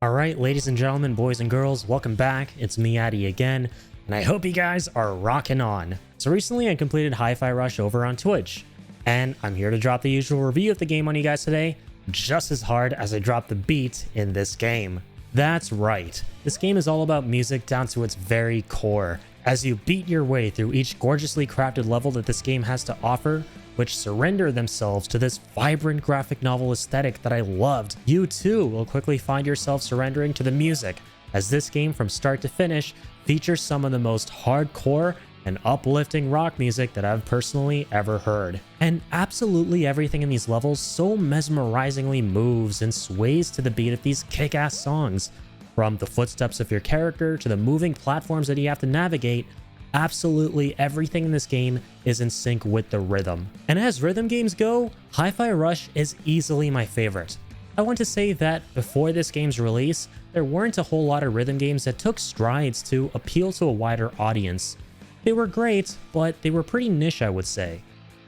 Alright, ladies and gentlemen, boys and girls, welcome back. It's me, Addy, again, and I hope you guys are rocking on. So recently I completed Hi-Fi Rush over on Twitch, and I'm here to drop the usual review of the game on you guys today, just as hard as I dropped the beat in this game. That's right, this game is all about music down to its very core, as you beat your way through each gorgeously crafted level that this game has to offer, which surrender themselves to this vibrant graphic novel aesthetic that I loved. You too will quickly find yourself surrendering to the music, as this game from start to finish features some of the most hardcore and uplifting rock music that I've personally ever heard. And absolutely everything in these levels so mesmerizingly moves and sways to the beat of these kick-ass songs. From the footsteps of your character to the moving platforms that you have to navigate, absolutely everything in this game is in sync with the rhythm. And as rhythm games go, Hi-Fi Rush is easily my favorite. I want to say that before this game's release, there weren't a whole lot of rhythm games that took strides to appeal to a wider audience. They were great, but they were pretty niche, I would say.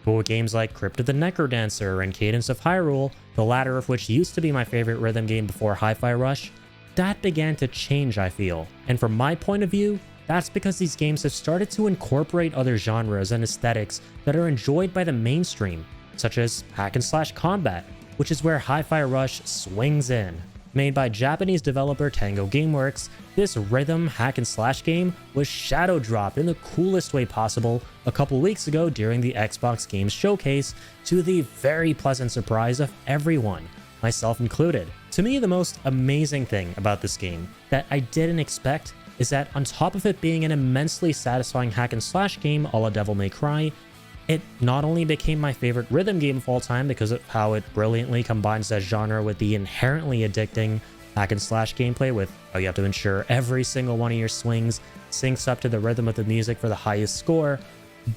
But with games like Crypt of the Necrodancer and Cadence of Hyrule, the latter of which used to be my favorite rhythm game before Hi-Fi Rush, that began to change, I feel. And from my point of view, that's because these games have started to incorporate other genres and aesthetics that are enjoyed by the mainstream, such as hack and slash combat, which is where Hi-Fi Rush swings in. Made by Japanese developer Tango Gameworks, this rhythm hack and slash game was shadow dropped in the coolest way possible a couple weeks ago during the Xbox Games Showcase, to the very pleasant surprise of everyone, myself included. To me, the most amazing thing about this game that I didn't expect is that on top of it being an immensely satisfying hack and slash game a la Devil May Cry, it not only became my favorite rhythm game of all time because of how it brilliantly combines that genre with the inherently addicting hack and slash gameplay with how you have to ensure every single one of your swings syncs up to the rhythm of the music for the highest score,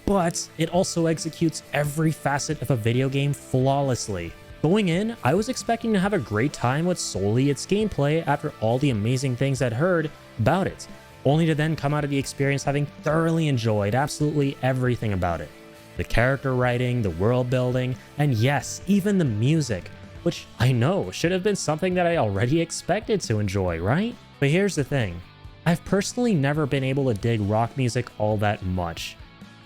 but it also executes every facet of a video game flawlessly. Going in, I was expecting to have a great time with solely its gameplay after all the amazing things I'd heard about it, only to then come out of the experience having thoroughly enjoyed absolutely everything about it. The character writing, the world building, and yes, even the music, which I know should have been something that I already expected to enjoy, right? But here's the thing, I've personally never been able to dig rock music all that much.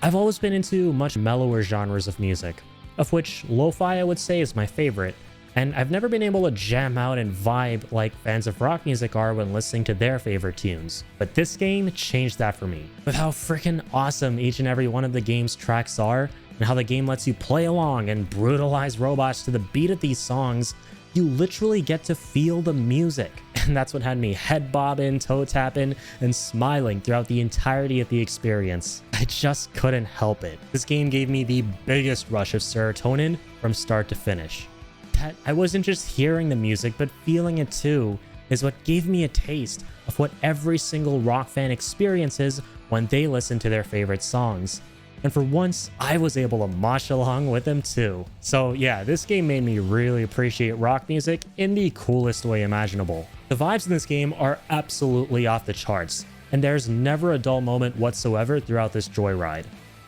I've always been into much mellower genres of music, of which lo-fi I would say is my favorite, and I've never been able to jam out and vibe like fans of rock music are when listening to their favorite tunes. But this game changed that for me. With how freaking awesome each and every one of the game's tracks are, and how the game lets you play along and brutalize robots to the beat of these songs, you literally get to feel the music. And that's what had me head bobbing, toe tapping, and smiling throughout the entirety of the experience. I just couldn't help it. This game gave me the biggest rush of serotonin from start to finish. That I wasn't just hearing the music, but feeling it too, is what gave me a taste of what every single rock fan experiences when they listen to their favorite songs. And for once, I was able to mosh along with them too. So yeah, this game made me really appreciate rock music in the coolest way imaginable. The vibes in this game are absolutely off the charts, and there's never a dull moment whatsoever throughout this joyride.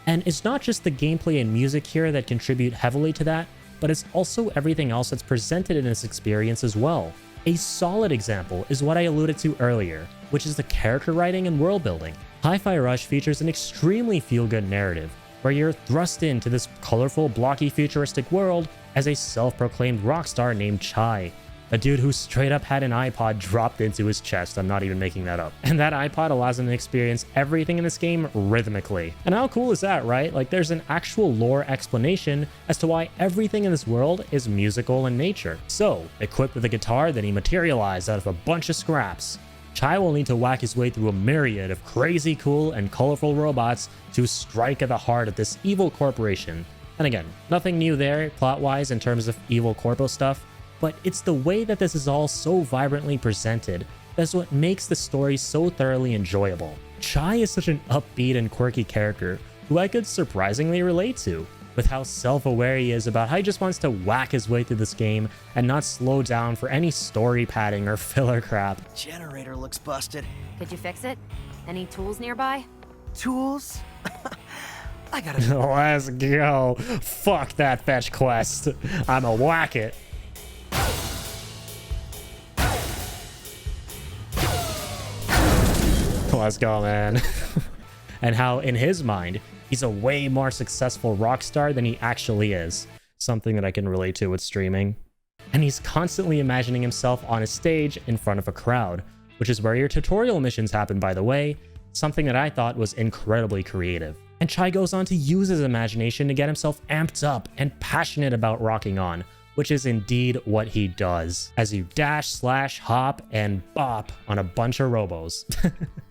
And it's not just the gameplay and music here that contribute heavily to that, but it's also everything else that's presented in this experience as well. A solid example is what I alluded to earlier, which is the character writing and world building. Hi-Fi Rush features an extremely feel-good narrative, where you're thrust into this colorful, blocky, futuristic world as a self-proclaimed rock star named Chai, a dude who straight up had an iPod dropped into his chest. I'm not even making that up. And that iPod allows him to experience everything in this game rhythmically. And how cool is that, right? Like, there's an actual lore explanation as to why everything in this world is musical in nature. So, equipped with a guitar that he materialized out of a bunch of scraps, Chai will need to whack his way through a myriad of crazy cool and colorful robots to strike at the heart of this evil corporation. And again, nothing new there plot-wise in terms of evil corpo stuff, but it's the way that this is all so vibrantly presented that's what makes the story so thoroughly enjoyable. Chai is such an upbeat and quirky character who I could surprisingly relate to, with how self-aware he is about how he just wants to whack his way through this game and not slow down for any story padding or filler crap. Generator looks busted. Could you fix it? Any tools nearby? Tools? I gotta... Let's go. Fuck that fetch quest. I'ma whack it. Let's go, man. And how in his mind, he's a way more successful rock star than he actually is. Something that I can relate to with streaming. And he's constantly imagining himself on a stage in front of a crowd, which is where your tutorial missions happen, by the way, something that I thought was incredibly creative. And Chai goes on to use his imagination to get himself amped up and passionate about rocking on, which is indeed what he does, as you dash, slash, hop, and bop on a bunch of robos.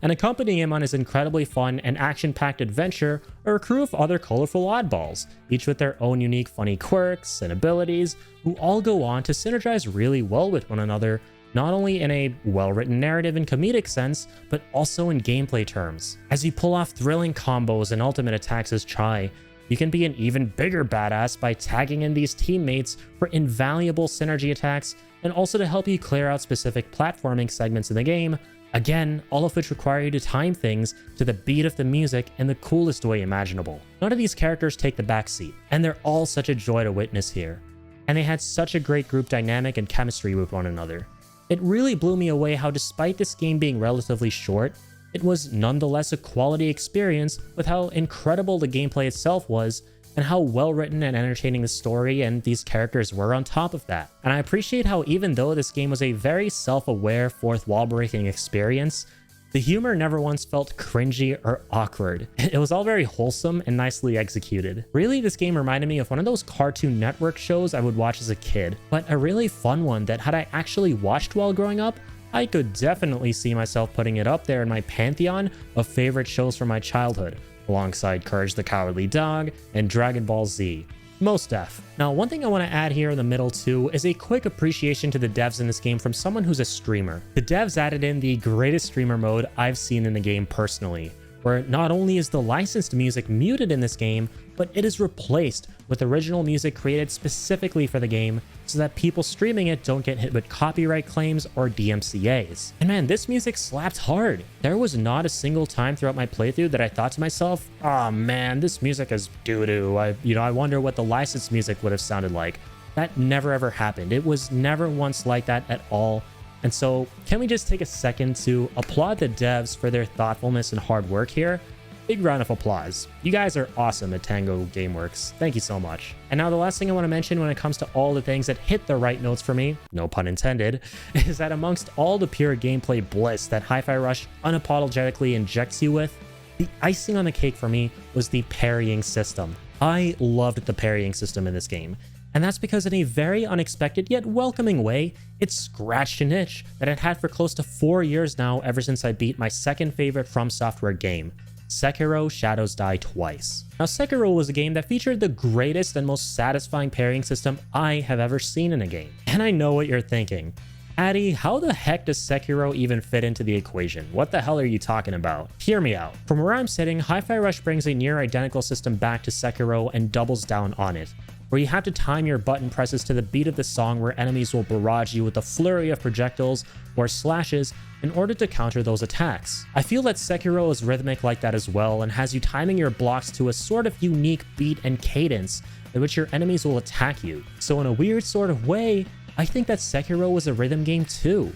And accompanying him on his incredibly fun and action-packed adventure are a crew of other colorful oddballs, each with their own unique funny quirks and abilities, who all go on to synergize really well with one another, not only in a well-written narrative and comedic sense, but also in gameplay terms. As you pull off thrilling combos and ultimate attacks as Chai, you can be an even bigger badass by tagging in these teammates for invaluable synergy attacks and also to help you clear out specific platforming segments in the game, again, all of which require you to time things to the beat of the music in the coolest way imaginable. None of these characters take the backseat, and they're all such a joy to witness here. And they had such a great group dynamic and chemistry with one another. It really blew me away how despite this game being relatively short, it was nonetheless a quality experience with how incredible the gameplay itself was and how well written and entertaining the story and these characters were on top of that. And I appreciate how even though this game was a very self-aware, fourth wall breaking experience, the humor never once felt cringy or awkward. It was all very wholesome and nicely executed. Really, this game reminded me of one of those Cartoon Network shows I would watch as a kid, but a really fun one that had I actually watched while growing up, I could definitely see myself putting it up there in my pantheon of favorite shows from my childhood, alongside Courage the Cowardly Dog and Dragon Ball Z. Most def. Now, one thing I want to add here in the middle too is a quick appreciation to the devs in this game from someone who's a streamer. The devs added in the greatest streamer mode I've seen in the game personally, where not only is the licensed music muted in this game, but it is replaced with original music created specifically for the game so that people streaming it don't get hit with copyright claims or DMCAs. And man, this music slapped hard. There was not a single time throughout my playthrough that I thought to myself, oh man, this music is doo-doo. I wonder what the licensed music would have sounded like. That never ever happened. It was never once like that at all. And so can we just take a second to applaud the devs for their thoughtfulness and hard work here? Big round of applause. You guys are awesome at Tango Gameworks. Thank you so much. And now the last thing I want to mention when it comes to all the things that hit the right notes for me, no pun intended, is that amongst all the pure gameplay bliss that Hi-Fi Rush unapologetically injects you with, the icing on the cake for me was the parrying system. I loved the parrying system in this game. And that's because in a very unexpected yet welcoming way, it scratched an itch that I'd had for close to 4 years now ever since I beat my second favorite From Software game, Sekiro: Shadows Die Twice. Now, Sekiro was a game that featured the greatest and most satisfying parrying system I have ever seen in a game. And I know what you're thinking. Addy, how the heck does Sekiro even fit into the equation? What the hell are you talking about? Hear me out. From where I'm sitting, Hi-Fi Rush brings a near identical system back to Sekiro and doubles down on it, where you have to time your button presses to the beat of the song where enemies will barrage you with a flurry of projectiles or slashes in order to counter those attacks. I feel that Sekiro is rhythmic like that as well and has you timing your blocks to a sort of unique beat and cadence in which your enemies will attack you. So in a weird sort of way, I think that Sekiro was a rhythm game too.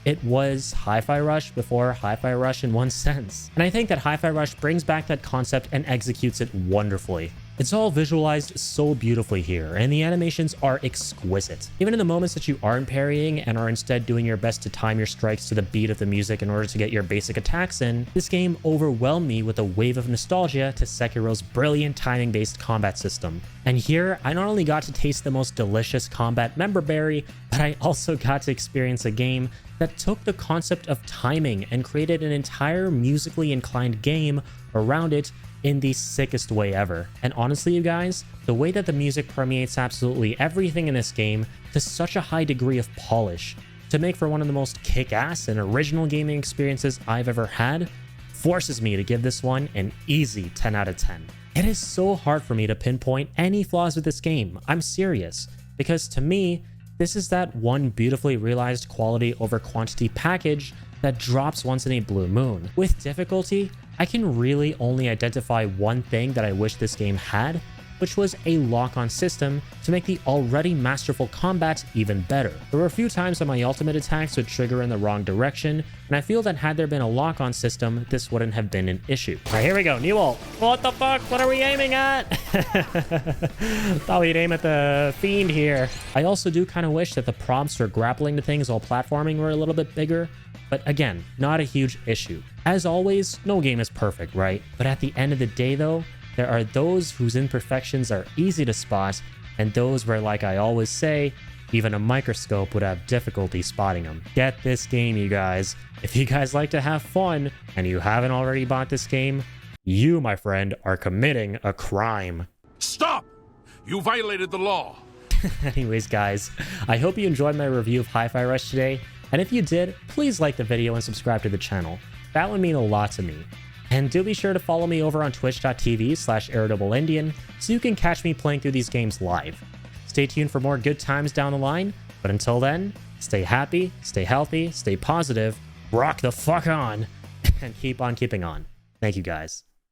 It was Hi-Fi Rush before Hi-Fi Rush in one sense. And I think that Hi-Fi Rush brings back that concept and executes it wonderfully. It's all visualized so beautifully here, and the animations are exquisite. Even in the moments that you aren't parrying and are instead doing your best to time your strikes to the beat of the music in order to get your basic attacks in, this game overwhelmed me with a wave of nostalgia to Sekiro's brilliant timing-based combat system. And here, I not only got to taste the most delicious combat member berry, but I also got to experience a game that took the concept of timing and created an entire musically inclined game around it in the sickest way ever. And honestly, you guys, the way that the music permeates absolutely everything in this game to such a high degree of polish to make for one of the most kick-ass and original gaming experiences I've ever had forces me to give this one an easy 10 out of 10. It is so hard for me to pinpoint any flaws with this game. I'm serious, because to me, this is that one beautifully realized quality over quantity package that drops once in a blue moon. With difficulty, I can really only identify one thing that I wish this game had, which was a lock-on system to make the already masterful combat even better. There were a few times that my ultimate attacks would trigger in the wrong direction, and I feel that had there been a lock-on system, this wouldn't have been an issue. All right, here we go, new ult. What the fuck? What are we aiming at? Thought we'd aim at the fiend here. I also do kind of wish that the prompts for grappling to things while platforming were a little bit bigger, but again, not a huge issue. As always, no game is perfect, right? But at the end of the day though, there are those whose imperfections are easy to spot, and those where, like I always say, even a microscope would have difficulty spotting them. Get this game, you guys. If you guys like to have fun, and you haven't already bought this game, you, my friend, are committing a crime. Stop! You violated the law. Anyways, guys, I hope you enjoyed my review of Hi-Fi Rush today, and if you did, please like the video and subscribe to the channel. That would mean a lot to me. And do be sure to follow me over on twitch.tv/irritableidian so you can catch me playing through these games live. Stay tuned for more good times down the line, but until then, stay happy, stay healthy, stay positive, rock the fuck on, and keep on keeping on. Thank you, guys.